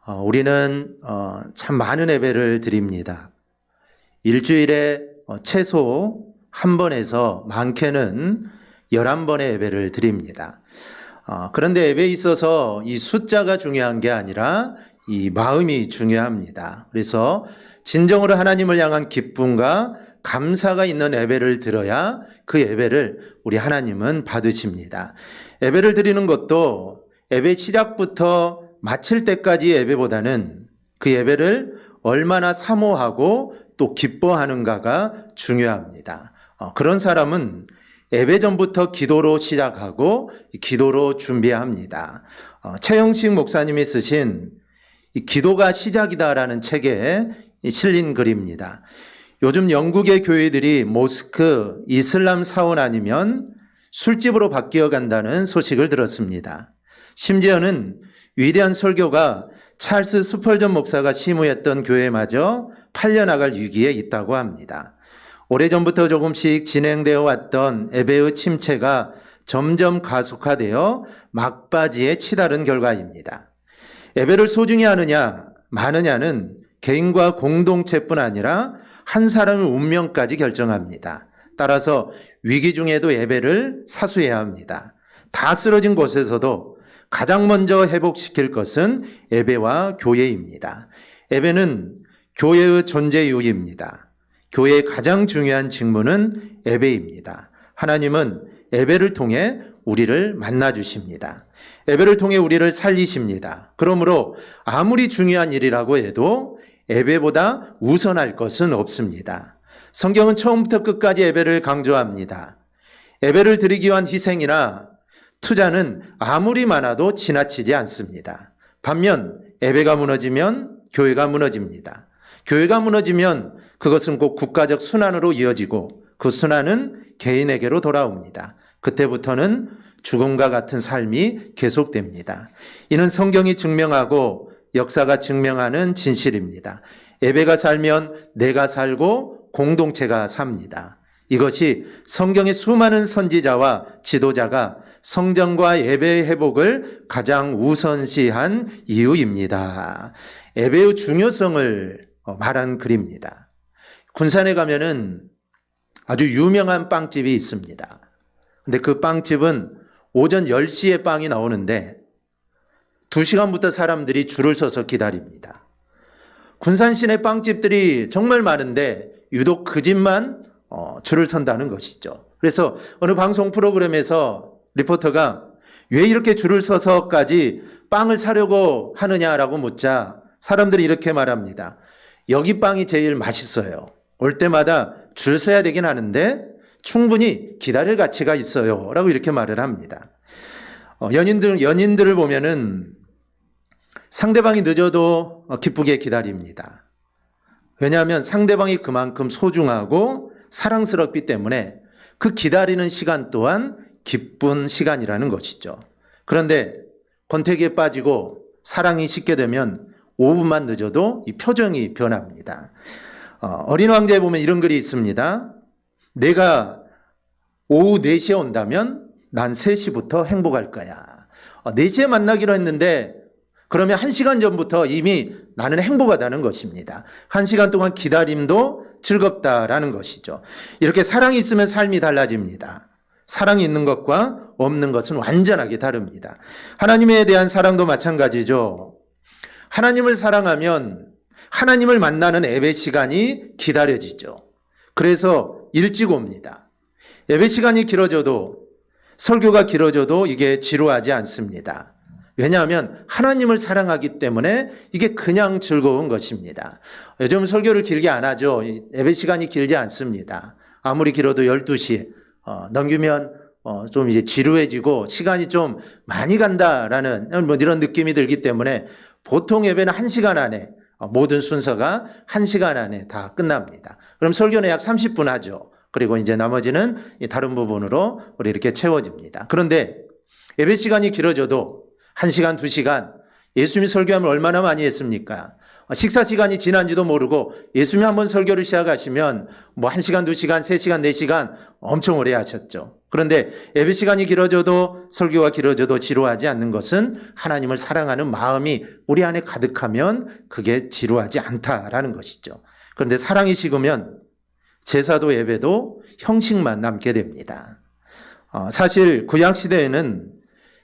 우리는 참 많은 예배를 드립니다. 일주일에 최소 한 번에서 많게는 11번의 예배를 드립니다. 그런데 예배에 있어서 이 숫자가 중요한 게 아니라 이 마음이 중요합니다. 그래서 진정으로 하나님을 향한 기쁨과 감사가 있는 예배를 드려야 그 예배를 우리 하나님은 받으십니다. 예배를 드리는 것도 예배 시작부터 마칠 때까지 예배보다는 그 예배를 얼마나 사모하고 또 기뻐하는가가 중요합니다. 그런 사람은 예배 전부터 기도로 시작하고 기도로 준비합니다. 최영식 목사님이 쓰신 기도가 시작이다라는 책에 실린 글입니다. 요즘 영국의 교회들이 모스크, 이슬람 사원 아니면 술집으로 바뀌어 간다는 소식을 들었습니다. 심지어는 위대한 설교가 찰스 스펄전 목사가 심우했던 교회마저 팔려나갈 위기에 있다고 합니다. 오래전부터 조금씩 진행되어 왔던 예배의 침체가 점점 가속화되어 막바지에 치달은 결과입니다. 예배를 소중히 하느냐 마느냐는 개인과 공동체뿐 아니라 한 사람의 운명까지 결정합니다. 따라서 위기 중에도 예배를 사수해야 합니다. 다 쓰러진 곳에서도 가장 먼저 회복시킬 것은 예배와 교회입니다. 예배는 교회의 존재 이유입니다. 교회의 가장 중요한 직무는 예배입니다. 하나님은 예배를 통해 우리를 만나주십니다. 예배를 통해 우리를 살리십니다. 그러므로 아무리 중요한 일이라고 해도 예배보다 우선할 것은 없습니다. 성경은 처음부터 끝까지 예배를 강조합니다. 예배를 드리기 위한 희생이나 투자는 아무리 많아도 지나치지 않습니다. 반면 예배가 무너지면 교회가 무너집니다. 교회가 무너지면 그것은 곧 국가적 순환으로 이어지고 그 순환은 개인에게로 돌아옵니다. 그때부터는 죽음과 같은 삶이 계속됩니다. 이는 성경이 증명하고 역사가 증명하는 진실입니다. 예배가 살면 내가 살고 공동체가 삽니다. 이것이 성경의 수많은 선지자와 지도자가 성전과 예배의 회복을 가장 우선시한 이유입니다. 예배의 중요성을 말한 글입니다. 군산에 가면은 아주 유명한 빵집이 있습니다. 근데 그 빵집은 오전 10시에 빵이 나오는데 2시간부터 사람들이 줄을 서서 기다립니다. 군산 시내 빵집들이 정말 많은데 유독 그 집만 줄을 선다는 것이죠. 그래서 어느 방송 프로그램에서 리포터가 왜 이렇게 줄을 서서까지 빵을 사려고 하느냐라고 묻자 사람들이 이렇게 말합니다. 여기 빵이 제일 맛있어요. 올 때마다 줄 서야 되긴 하는데 충분히 기다릴 가치가 있어요. 라고 이렇게 말을 합니다. 연인들을 보면은 상대방이 늦어도 기쁘게 기다립니다. 왜냐하면 상대방이 그만큼 소중하고 사랑스럽기 때문에 그 기다리는 시간 또한 기쁜 시간이라는 것이죠. 그런데 권태기에 빠지고 사랑이 식게 되면 5분만 늦어도 이 표정이 변합니다. 어린 왕자에 보면 이런 글이 있습니다. 내가 오후 4시에 온다면 난 3시부터 행복할 거야. 4시에 만나기로 했는데 그러면 1시간 전부터 이미 나는 행복하다는 것입니다. 1시간 동안 기다림도 즐겁다라는 것이죠. 이렇게 사랑이 있으면 삶이 달라집니다. 사랑이 있는 것과 없는 것은 완전하게 다릅니다. 하나님에 대한 사랑도 마찬가지죠. 하나님을 사랑하면 하나님을 만나는 예배 시간이 기다려지죠. 그래서 일찍 옵니다. 예배 시간이 길어져도 설교가 길어져도 이게 지루하지 않습니다. 왜냐하면 하나님을 사랑하기 때문에 이게 그냥 즐거운 것입니다. 요즘 설교를 길게 안 하죠. 예배 시간이 길지 않습니다. 아무리 길어도 12시 넘기면 좀 이제 지루해지고 시간이 좀 많이 간다라는 이런 느낌이 들기 때문에 보통 예배는 1시간 안에 모든 순서가 1시간 안에 다 끝납니다. 그럼 설교는 약 30분 하죠. 그리고 이제 나머지는 다른 부분으로 우리 이렇게 채워집니다. 그런데 예배 시간이 길어져도 1시간, 2시간 예수님이 설교하면 얼마나 많이 했습니까? 식사 시간이 지난지도 모르고 예수님이 한번 설교를 시작하시면 1시간, 2시간, 3시간, 4시간 엄청 오래 하셨죠. 그런데 예배 시간이 길어져도 설교가 길어져도 지루하지 않는 것은 하나님을 사랑하는 마음이 우리 안에 가득하면 그게 지루하지 않다라는 것이죠. 그런데 사랑이 식으면 제사도 예배도 형식만 남게 됩니다. 사실 구약시대에는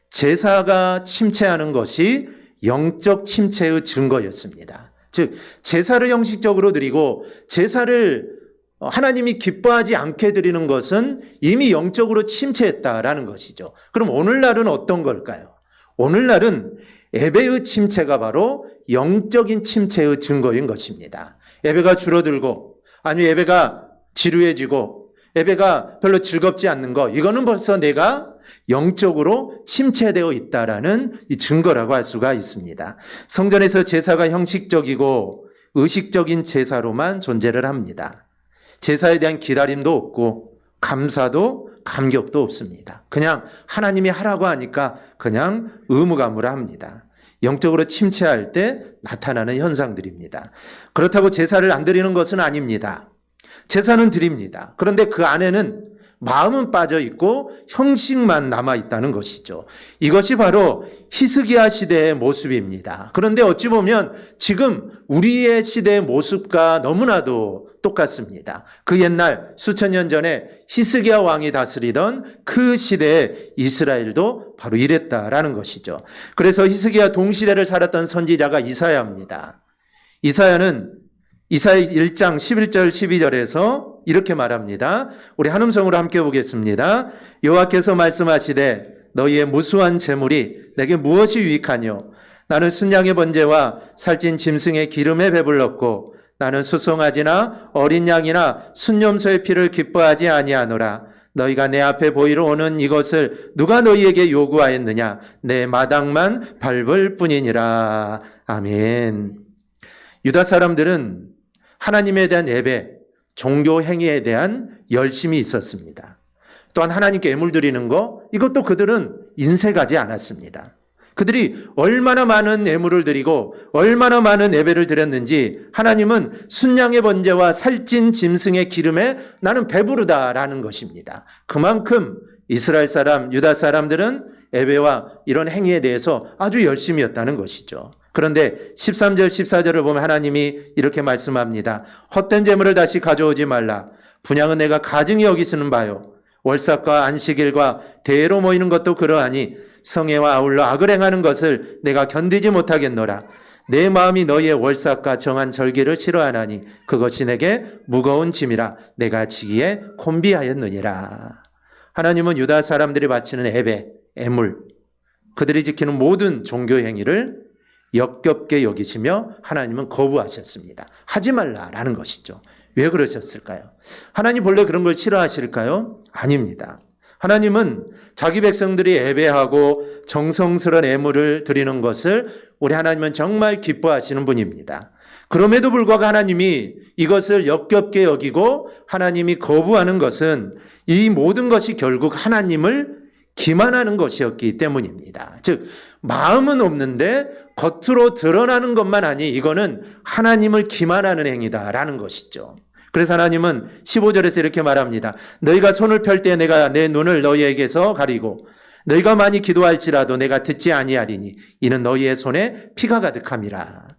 제사가 침체하는 것이 영적 침체의 증거였습니다. 즉 제사를 형식적으로 드리고 제사를 하나님이 기뻐하지 않게 드리는 것은 이미 영적으로 침체했다라는 것이죠. 그럼 오늘날은 어떤 걸까요? 오늘날은 예배의 침체가 바로 영적인 침체의 증거인 것입니다. 예배가 줄어들고 아니면 예배가 지루해지고 예배가 별로 즐겁지 않는 거, 이거는 벌써 내가 영적으로 침체되어 있다라는 이 증거라고 할 수가 있습니다. 성전에서 제사가 형식적이고 의식적인 제사로만 존재를 합니다. 제사에 대한 기다림도 없고 감사도 감격도 없습니다. 그냥 하나님이 하라고 하니까 그냥 의무감으로 합니다. 영적으로 침체할 때 나타나는 현상들입니다. 그렇다고 제사를 안 드리는 것은 아닙니다. 제사는 드립니다. 그런데 그 안에는 마음은 빠져 있고 형식만 남아 있다는 것이죠. 이것이 바로 히스기야 시대의 모습입니다. 그런데 어찌 보면 지금 우리의 시대의 모습과 너무나도 똑같습니다. 그 옛날 수천 년 전에 히스기야 왕이 다스리던 그 시대의 이스라엘도 바로 이랬다라는 것이죠. 그래서 히스기야 동시대를 살았던 선지자가 이사야입니다. 이사야는 이사야 1장 11절 12절에서 이렇게 말합니다. 우리 한음성으로 함께 보겠습니다. 여호와께서 말씀하시되 너희의 무수한 재물이 내게 무엇이 유익하뇨? 나는 순양의 번제와 살찐 짐승의 기름에 배불렀고 나는 수송아지나 어린 양이나 순념소의 피를 기뻐하지 아니하노라. 너희가 내 앞에 보이러 오는 이것을 누가 너희에게 요구하였느냐? 내 마당만 밟을 뿐이니라. 아멘. 유다 사람들은 하나님에 대한 예배, 종교 행위에 대한 열심이 있었습니다. 또한 하나님께 예물 드리는 거, 이것도 그들은 인색하지 않았습니다. 그들이 얼마나 많은 예물을 드리고 얼마나 많은 예배를 드렸는지 하나님은 순양의 번제와 살찐 짐승의 기름에 나는 배부르다라는 것입니다. 그만큼 이스라엘 사람, 유다 사람들은 예배와 이런 행위에 대해서 아주 열심이었다는 것이죠. 그런데 13절 14절을 보면 하나님이 이렇게 말씀합니다. 헛된 재물을 다시 가져오지 말라. 분향은 내가 가증히 여기 쓰는 바요. 월삭과 안식일과 대회로 모이는 것도 그러하니 성회와 아울러 악을 행하는 것을 내가 견디지 못하겠노라. 내 마음이 너희의 월삭과 정한 절기를 싫어하나니 그것이 내게 무거운 짐이라 내가 지기에 곤비하였느니라. 하나님은 유다 사람들이 바치는 예배, 예물, 그들이 지키는 모든 종교 행위를 역겹게 여기시며 하나님은 거부하셨습니다. 하지 말라라는 것이죠. 왜 그러셨을까요? 하나님 본래 그런 걸 싫어하실까요? 아닙니다. 하나님은 자기 백성들이 예배하고 정성스러운 예물을 드리는 것을 우리 하나님은 정말 기뻐하시는 분입니다. 그럼에도 불구하고 하나님이 이것을 역겹게 여기고 하나님이 거부하는 것은 이 모든 것이 결국 하나님을 기만하는 것이었기 때문입니다. 즉 마음은 없는데 겉으로 드러나는 것만 아니 이거는 하나님을 기만하는 행위다라는 것이죠. 그래서 하나님은 15절에서 이렇게 말합니다. 너희가 손을 펼 때 내가 내 눈을 너희에게서 가리고 너희가 많이 기도할지라도 내가 듣지 아니하리니 이는 너희의 손에 피가 가득함이라.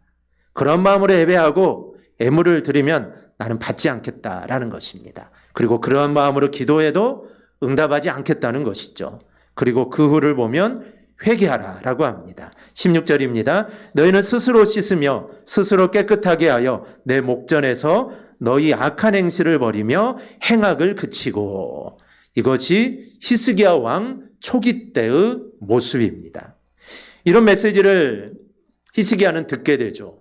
그런 마음으로 예배하고 예물을 드리면 나는 받지 않겠다라는 것입니다. 그리고 그런 마음으로 기도해도 응답하지 않겠다는 것이죠. 그리고 그 후를 보면 회개하라라고 합니다. 16절입니다. 너희는 스스로 씻으며 스스로 깨끗하게 하여 내 목전에서 너희 악한 행실을 버리며 행악을 그치고. 이것이 히스기야 왕 초기 때의 모습입니다. 이런 메시지를 히스기야는 듣게 되죠.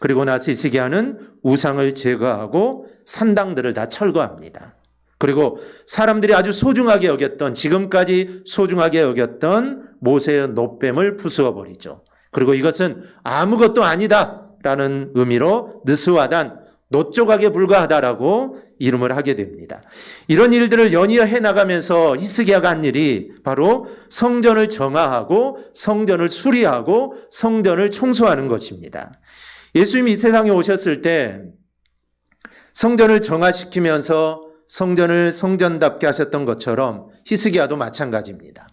그리고 나서 히스기야는 우상을 제거하고 산당들을 다 철거합니다. 그리고 사람들이 아주 소중하게 여겼던, 지금까지 소중하게 여겼던 모세의 노뱀을 부수어버리죠. 그리고 이것은 아무것도 아니다라는 의미로 느스와단, 노조각에 불과하다라고 이름을 하게 됩니다. 이런 일들을 연이어 해나가면서 히스기야가 한 일이 바로 성전을 정화하고 성전을 수리하고 성전을 청소하는 것입니다. 예수님이 이 세상에 오셨을 때 성전을 정화시키면서 성전을 성전답게 하셨던 것처럼 히스기야도 마찬가지입니다.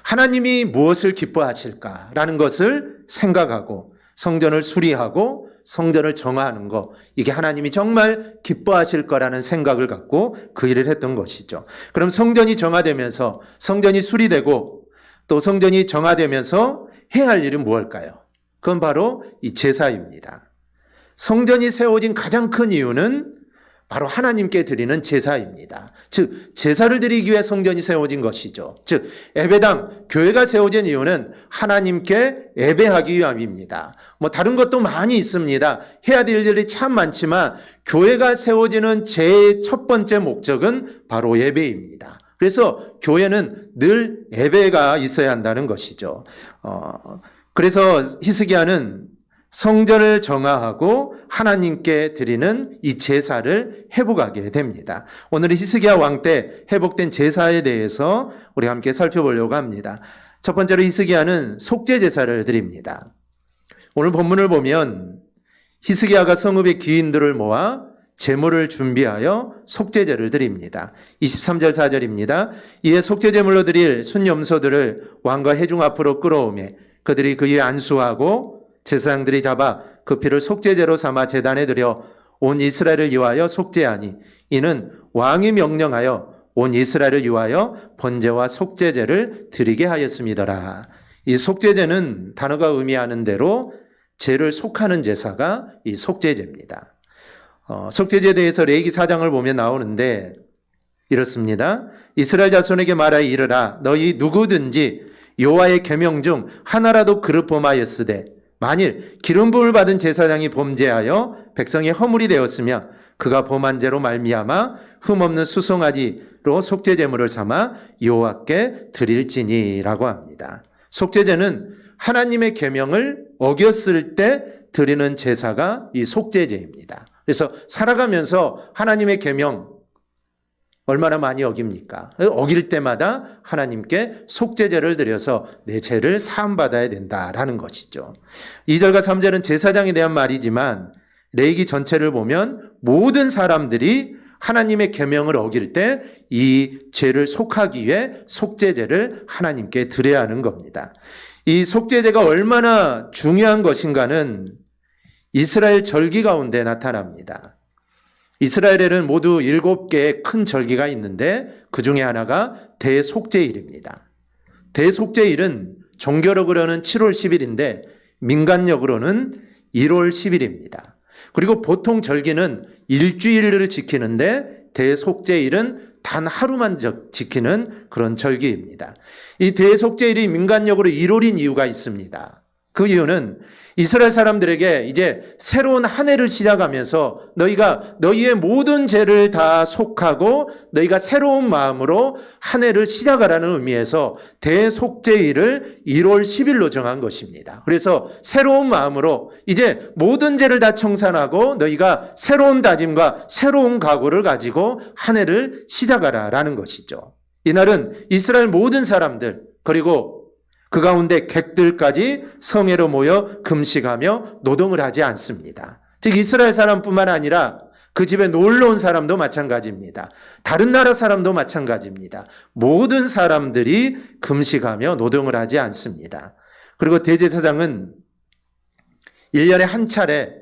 하나님이 무엇을 기뻐하실까라는 것을 생각하고 성전을 수리하고 성전을 정화하는 것, 이게 하나님이 정말 기뻐하실 거라는 생각을 갖고 그 일을 했던 것이죠. 그럼 성전이 정화되면서 성전이 수리되고 또 성전이 정화되면서 해야 할 일은 무엇일까요? 그건 바로 이 제사입니다. 성전이 세워진 가장 큰 이유는 바로 하나님께 드리는 제사입니다. 즉 제사를 드리기 위해 성전이 세워진 것이죠. 즉 예배당, 교회가 세워진 이유는 하나님께 예배하기 위함입니다. 다른 것도 많이 있습니다. 해야 될 일이 참 많지만 교회가 세워지는 제일 첫 번째 목적은 바로 예배입니다. 그래서 교회는 늘 예배가 있어야 한다는 것이죠. 그래서 히스기야는 성전을 정화하고 하나님께 드리는 이 제사를 회복하게 됩니다. 오늘은 히스기야 왕 때 회복된 제사에 대해서 우리 함께 살펴보려고 합니다. 첫 번째로 히스기야는 속죄 제사를 드립니다. 오늘 본문을 보면 히스기야가 성읍의 귀인들을 모아 제물을 준비하여 속죄제를 드립니다. 23절 4절입니다. 이에 속죄제물로 드릴 순염소들을 왕과 회중 앞으로 끌어오매 그들이 그 위에 안수하고 제사장들이 잡아 그 피를 속죄제로 삼아 제단에 드려 온 이스라엘을 위하여 속죄하니 이는 왕이 명령하여 온 이스라엘을 위하여 번제와 속죄제를 드리게 하였음이더라. 이 속죄제는 단어가 의미하는 대로 죄를 속하는 제사가 이 속죄제입니다. 속죄제에 대해서 레위기 4장을 보면 나오는데 이렇습니다. 이스라엘 자손에게 말하여 이르라. 너희 누구든지 여호와의 계명 중 하나라도 그릇 범하였으되 만일 기름 부음을 받은 제사장이 범죄하여 백성의 허물이 되었으면 그가 범한 죄로 말미암아 흠없는 수송아지로 속죄제물을 삼아 여호와께 드릴지니라고 합니다. 속죄제는 하나님의 계명을 어겼을 때 드리는 제사가 이 속죄제입니다. 그래서 살아가면서 하나님의 계명 얼마나 많이 어깁니까? 어길 때마다 하나님께 속죄제를 드려서 내 죄를 사함받아야 된다라는 것이죠. 2절과 3절은 제사장에 대한 말이지만 레위기 전체를 보면 모든 사람들이 하나님의 계명을 어길 때 이 죄를 속하기 위해 속죄제를 하나님께 드려야 하는 겁니다. 이 속죄제가 얼마나 중요한 것인가는 이스라엘 절기 가운데 나타납니다. 이스라엘에는 모두 7개의 큰 절기가 있는데 그 중에 하나가 대속죄일입니다. 대속죄일은 종교력으로는 7월 10일인데 민간력으로는 1월 10일입니다. 그리고 보통 절기는 일주일을 지키는데 대속죄일은 단 하루만 지키는 그런 절기입니다. 이 대속죄일이 민간력으로 1월인 이유가 있습니다. 그 이유는 이스라엘 사람들에게 이제 새로운 한 해를 시작하면서 너희가 너희의 모든 죄를 다 속하고 너희가 새로운 마음으로 한 해를 시작하라는 의미에서 대속죄일을 1월 10일로 정한 것입니다. 그래서 새로운 마음으로 이제 모든 죄를 다 청산하고 너희가 새로운 다짐과 새로운 각오를 가지고 한 해를 시작하라라는 것이죠. 이날은 이스라엘 모든 사람들 그리고 그 가운데 객들까지 성회로 모여 금식하며 노동을 하지 않습니다. 즉 이스라엘 사람뿐만 아니라 그 집에 놀러 온 사람도 마찬가지입니다. 다른 나라 사람도 마찬가지입니다. 모든 사람들이 금식하며 노동을 하지 않습니다. 그리고 대제사장은 1년에 한 차례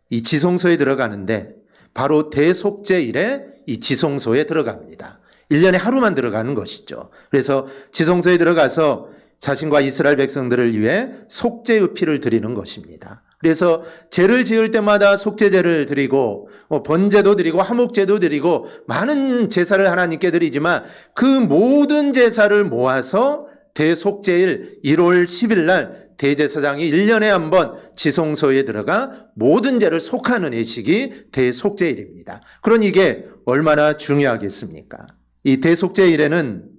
이 지성소에 들어가는데 바로 대속죄일에 이 지성소에 들어갑니다. 1년에 하루만 들어가는 것이죠. 그래서 지성소에 들어가서 자신과 이스라엘 백성들을 위해 속죄의 피를 드리는 것입니다. 그래서 죄를 지을 때마다 속죄제를 드리고 번제도 드리고 화목제도 드리고 많은 제사를 하나님께 드리지만 그 모든 제사를 모아서 대속죄일 1월 10일 날 대제사장이 1년에 한 번 지성소에 들어가 모든 죄를 속하는 예식이 대속죄일입니다. 그러니 이게 얼마나 중요하겠습니까? 이 대속죄일에는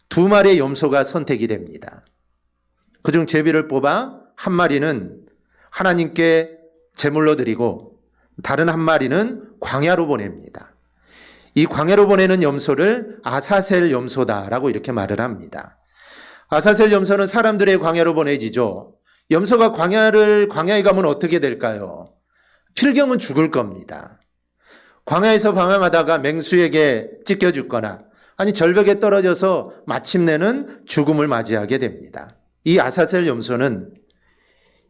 2마리의 염소가 선택이 됩니다. 그중 제비를 뽑아 한 마리는 하나님께 제물로 드리고 다른 한 마리는 광야로 보냅니다. 이 광야로 보내는 염소를 아사셀 염소다라고 이렇게 말을 합니다. 아사셀 염소는 사람들의 광야로 보내지죠. 염소가 광야에 가면 어떻게 될까요? 필경은 죽을 겁니다. 광야에서 방황하다가 맹수에게 찢겨 죽거나 아니 절벽에 떨어져서 마침내는 죽음을 맞이하게 됩니다. 이 아사셀 염소는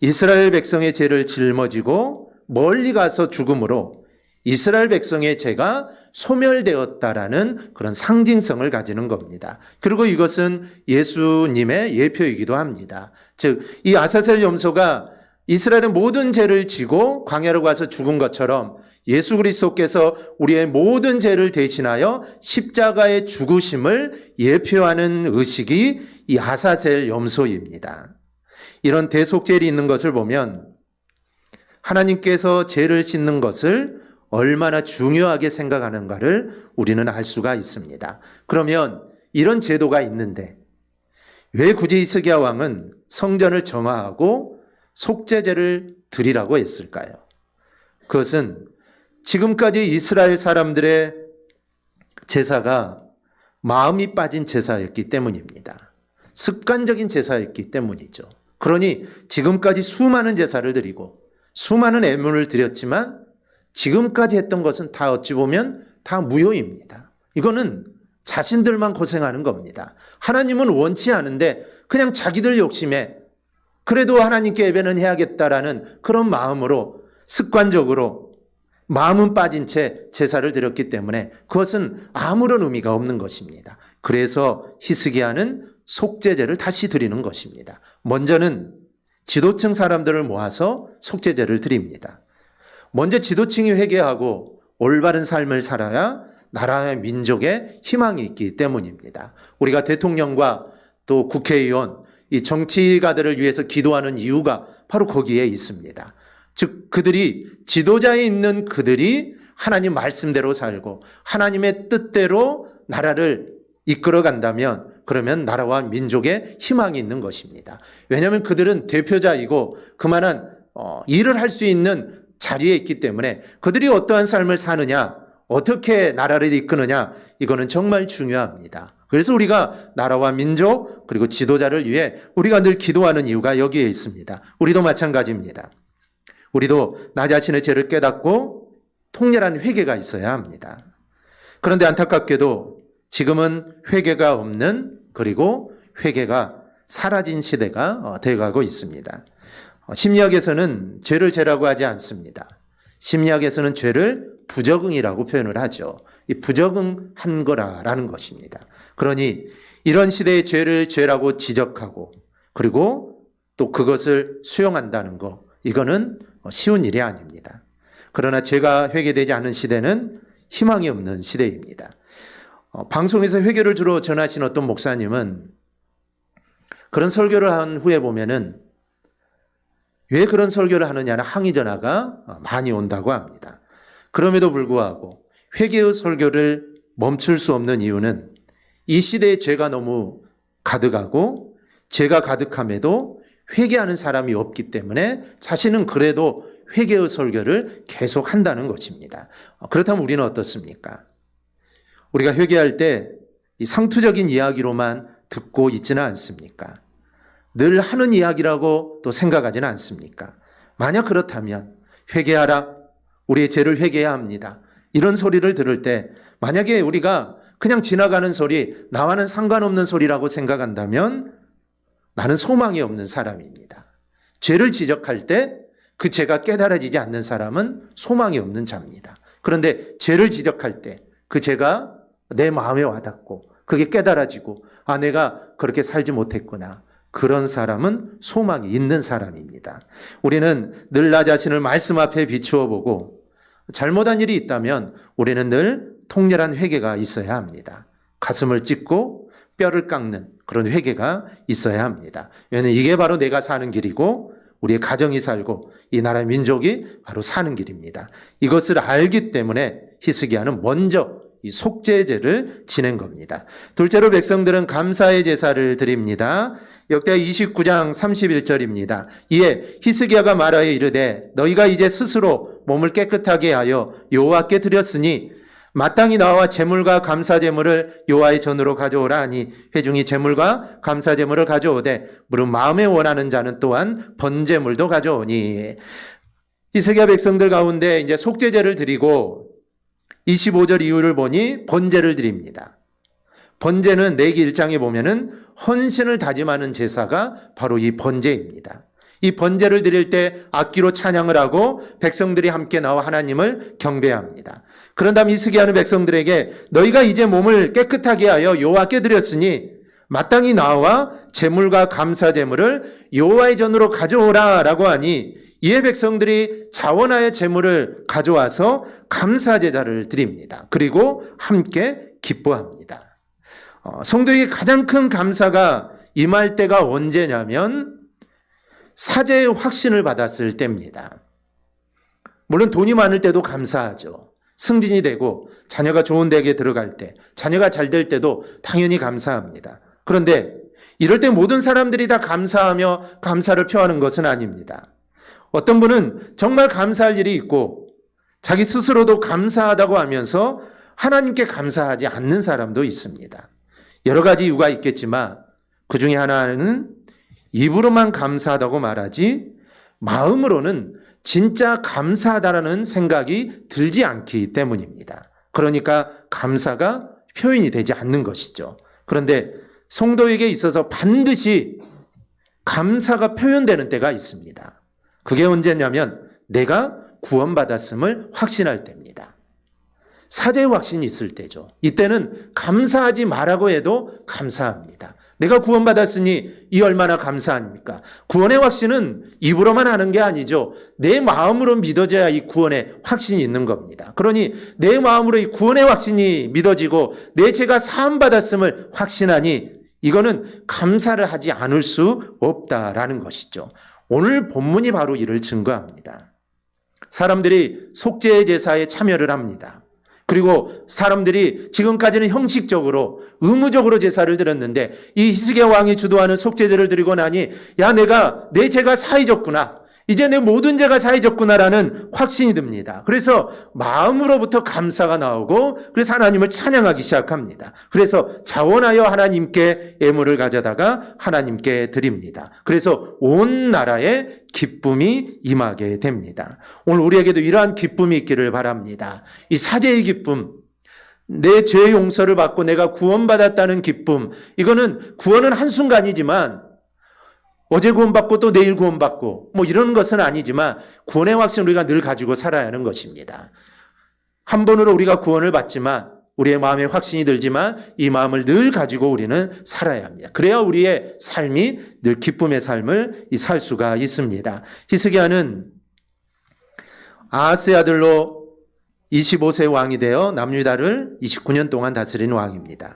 이스라엘 백성의 죄를 짊어지고 멀리 가서 죽음으로 이스라엘 백성의 죄가 소멸되었다라는 그런 상징성을 가지는 겁니다. 그리고 이것은 예수님의 예표이기도 합니다. 즉, 이 아사셀 염소가 이스라엘의 모든 죄를 지고 광야로 가서 죽은 것처럼 예수 그리스도께서 우리의 모든 죄를 대신하여 십자가의 죽으심을 예표하는 의식이 이 아사셀 염소입니다. 이런 대속죄일이 있는 것을 보면 하나님께서 죄를 씻는 것을 얼마나 중요하게 생각하는가를 우리는 알 수가 있습니다. 그러면 이런 제도가 있는데 왜 굳이 히스기야 왕은 성전을 정화하고 속죄제를 드리라고 했을까요? 그것은 지금까지 이스라엘 사람들의 제사가 마음이 빠진 제사였기 때문입니다. 습관적인 제사였기 때문이죠. 그러니 지금까지 수많은 제사를 드리고 수많은 애물을 드렸지만 지금까지 했던 것은 다 어찌 보면 다 무효입니다. 이거는 자신들만 고생하는 겁니다. 하나님은 원치 않은데 그냥 자기들 욕심에 그래도 하나님께 예배는 해야겠다라는 그런 마음으로 습관적으로 마음은 빠진 채 제사를 드렸기 때문에 그것은 아무런 의미가 없는 것입니다. 그래서 히스기야는 속죄제를 다시 드리는 것입니다. 먼저는 지도층 사람들을 모아서 속죄제를 드립니다. 먼저 지도층이 회개하고 올바른 삶을 살아야 나라의 민족의 희망이 있기 때문입니다. 우리가 대통령과 또 국회의원, 이 정치가들을 위해서 기도하는 이유가 바로 거기에 있습니다. 즉 그들이 지도자에 있는 그들이 하나님 말씀대로 살고 하나님의 뜻대로 나라를 이끌어 간다면 그러면 나라와 민족의 희망이 있는 것입니다. 왜냐하면 그들은 대표자이고 그만한 일을 할 수 있는 자리에 있기 때문에 그들이 어떠한 삶을 사느냐, 어떻게 나라를 이끄느냐, 이거는 정말 중요합니다. 그래서 우리가 나라와 민족 그리고 지도자를 위해 우리가 늘 기도하는 이유가 여기에 있습니다. 우리도 마찬가지입니다. 우리도 나 자신의 죄를 깨닫고 통렬한 회개가 있어야 합니다. 그런데 안타깝게도 지금은 회개가 없는 그리고 회개가 사라진 시대가 되어가고 있습니다. 심리학에서는 죄를 죄라고 하지 않습니다. 심리학에서는 죄를 부적응이라고 표현을 하죠. 이 부적응한 거라는 것입니다. 그러니 이런 시대의 죄를 죄라고 지적하고 그리고 또 그것을 수용한다는 거, 이거는 쉬운 일이 아닙니다. 그러나 죄가 회개되지 않은 시대는 희망이 없는 시대입니다. 방송에서 회개를 주로 전하신 어떤 목사님은 그런 설교를 한 후에 보면은 왜 그런 설교를 하느냐는 항의 전화가 많이 온다고 합니다. 그럼에도 불구하고 회개의 설교를 멈출 수 없는 이유는 이 시대에 죄가 너무 가득하고 죄가 가득함에도 회개하는 사람이 없기 때문에 자신은 그래도 회개의 설교를 계속 한다는 것입니다. 그렇다면 우리는 어떻습니까? 우리가 회개할 때 이 상투적인 이야기로만 듣고 있지는 않습니까? 늘 하는 이야기라고 또 생각하지는 않습니까? 만약 그렇다면 회개하라, 우리의 죄를 회개해야 합니다. 이런 소리를 들을 때 만약에 우리가 그냥 지나가는 소리, 나와는 상관없는 소리라고 생각한다면 나는 소망이 없는 사람입니다. 죄를 지적할 때 그 죄가 깨달아지지 않는 사람은 소망이 없는 자입니다. 그런데 죄를 지적할 때 그 죄가 내 마음에 와닿고 그게 깨달아지고 내가 그렇게 살지 못했구나. 그런 사람은 소망이 있는 사람입니다. 우리는 늘 나 자신을 말씀 앞에 비추어 보고 잘못한 일이 있다면 우리는 늘 통렬한 회개가 있어야 합니다. 가슴을 찢고 뼈를 깎는 그런 회개가 있어야 합니다. 왜냐하면 이게 바로 내가 사는 길이고 우리의 가정이 살고 이 나라 민족이 바로 사는 길입니다. 이것을 알기 때문에 히스기야는 먼저 이 속죄제를 지낸 겁니다. 둘째로 백성들은 감사의 제사를 드립니다. 역대하 29장 31절입니다. 이에 히스기야가 말하여 이르되 너희가 이제 스스로 몸을 깨끗하게 하여 여호와께 드렸으니 마땅히 나와 제물과 감사제물을 여호와의 전으로 가져오라 하니 회중이 제물과 감사제물을 가져오되 무릇 마음에 원하는 자는 또한 번제물도 가져오니. 히스기야 백성들 가운데 이제 속죄제를 드리고 25절 이후를 보니 번제를 드립니다. 번제는 레위기 1장에 보면은 헌신을 다짐하는 제사가 바로 이 번제입니다. 이 번제를 드릴 때 악기로 찬양을 하고 백성들이 함께 나와 하나님을 경배합니다. 그런 다음 히스기야는 백성들에게 너희가 이제 몸을 깨끗하게 하여 여호와께 드렸으니 마땅히 나와 제물과 감사 제물을 여호와의 전으로 가져오라 라고 하니 이에 백성들이 자원하여 제물을 가져와서 감사 제사를 드립니다. 그리고 함께 기뻐합니다. 성도에게 가장 큰 감사가 임할 때가 언제냐면 사제의 확신을 받았을 때입니다. 물론 돈이 많을 때도 감사하죠. 승진이 되고 자녀가 좋은 대학에 들어갈 때, 자녀가 잘 될 때도 당연히 감사합니다. 그런데 이럴 때 모든 사람들이 다 감사하며 감사를 표하는 것은 아닙니다. 어떤 분은 정말 감사할 일이 있고 자기 스스로도 감사하다고 하면서 하나님께 감사하지 않는 사람도 있습니다. 여러 가지 이유가 있겠지만 그 중에 하나는 입으로만 감사하다고 말하지 마음으로는 진짜 감사하다라는 생각이 들지 않기 때문입니다. 그러니까 감사가 표현이 되지 않는 것이죠. 그런데 성도에게 있어서 반드시 감사가 표현되는 때가 있습니다. 그게 언제냐면 내가 구원받았음을 확신할 때입니다. 사제의 확신이 있을 때죠. 이때는 감사하지 말라고 해도 감사합니다. 내가 구원받았으니 이 얼마나 감사합니까? 구원의 확신은 입으로만 하는 게 아니죠. 내 마음으로 믿어져야 이 구원의 확신이 있는 겁니다. 그러니 내 마음으로 이 구원의 확신이 믿어지고 내 죄가 사함받았음을 확신하니 이거는 감사를 하지 않을 수 없다라는 것이죠. 오늘 본문이 바로 이를 증거합니다. 사람들이 속죄 제사에 참여를 합니다. 그리고 사람들이 지금까지는 형식적으로 의무적으로 제사를 드렸는데 이 히스기야 왕이 주도하는 속죄제를 드리고 나니 야 내가 내 죄가 사해졌구나. 이제 내 모든 죄가 사해졌구나라는 확신이 듭니다. 그래서 마음으로부터 감사가 나오고 그래서 하나님을 찬양하기 시작합니다. 그래서 자원하여 하나님께 예물을 가져다가 하나님께 드립니다. 그래서 온 나라에 기쁨이 임하게 됩니다. 오늘 우리에게도 이러한 기쁨이 있기를 바랍니다. 이 사제의 기쁨, 내 죄 용서를 받고 내가 구원받았다는 기쁨, 이거는 구원은 한순간이지만 어제 구원받고 또 내일 구원받고 뭐 이런 것은 아니지만 구원의 확신을 우리가 늘 가지고 살아야 하는 것입니다. 한 번으로 우리가 구원을 받지만 우리의 마음에 확신이 들지만 이 마음을 늘 가지고 우리는 살아야 합니다. 그래야 우리의 삶이 늘 기쁨의 삶을 살 수가 있습니다. 히스기야는 아하스의 아들로 25세 왕이 되어 남유다를 29년 동안 다스린 왕입니다.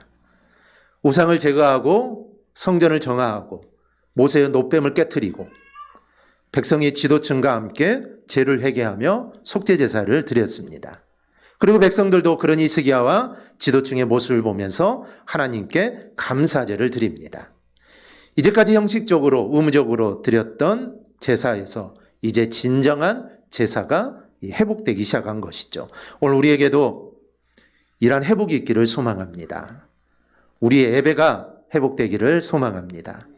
우상을 제거하고 성전을 정화하고 모세의 노뱀을 깨트리고 백성의 지도층과 함께 죄를 회개하며 속죄제사를 드렸습니다. 그리고 백성들도 그런 히스기야와 지도층의 모습을 보면서 하나님께 감사제를 드립니다. 이제까지 형식적으로 의무적으로 드렸던 제사에서 이제 진정한 제사가 회복되기 시작한 것이죠. 오늘 우리에게도 이러한 회복이 있기를 소망합니다. 우리의 예배가 회복되기를 소망합니다.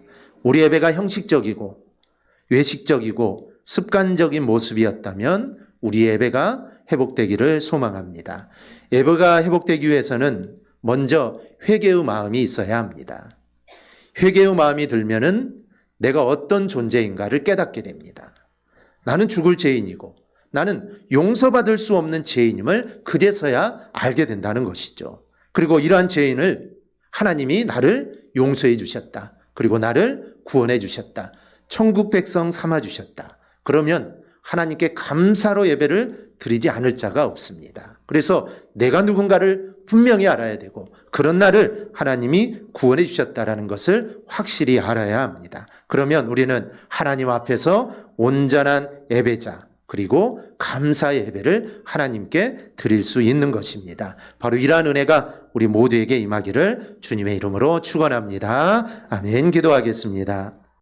우리 예배가 형식적이고 외식적이고 습관적인 모습이었다면 우리 예배가 회복되기를 소망합니다. 예배가 회복되기 위해서는 먼저 회개의 마음이 있어야 합니다. 회개의 마음이 들면은 내가 어떤 존재인가를 깨닫게 됩니다. 나는 죽을 죄인이고 나는 용서받을 수 없는 죄인임을 그제서야 알게 된다는 것이죠. 그리고 이러한 죄인을 하나님이 나를 용서해 주셨다. 그리고 나를 구원해 주셨다. 천국 백성 삼아 주셨다. 그러면 하나님께 감사로 예배를 드리지 않을 자가 없습니다. 그래서 내가 누군가를 분명히 알아야 되고 그런 나를 하나님이 구원해 주셨다라는 것을 확실히 알아야 합니다. 그러면 우리는 하나님 앞에서 온전한 예배자 그리고 감사의 예배를 하나님께 드릴 수 있는 것입니다. 바로 이러한 은혜가 우리 모두에게 임하기를 주님의 이름으로 축원합니다. 아멘. 기도하겠습니다.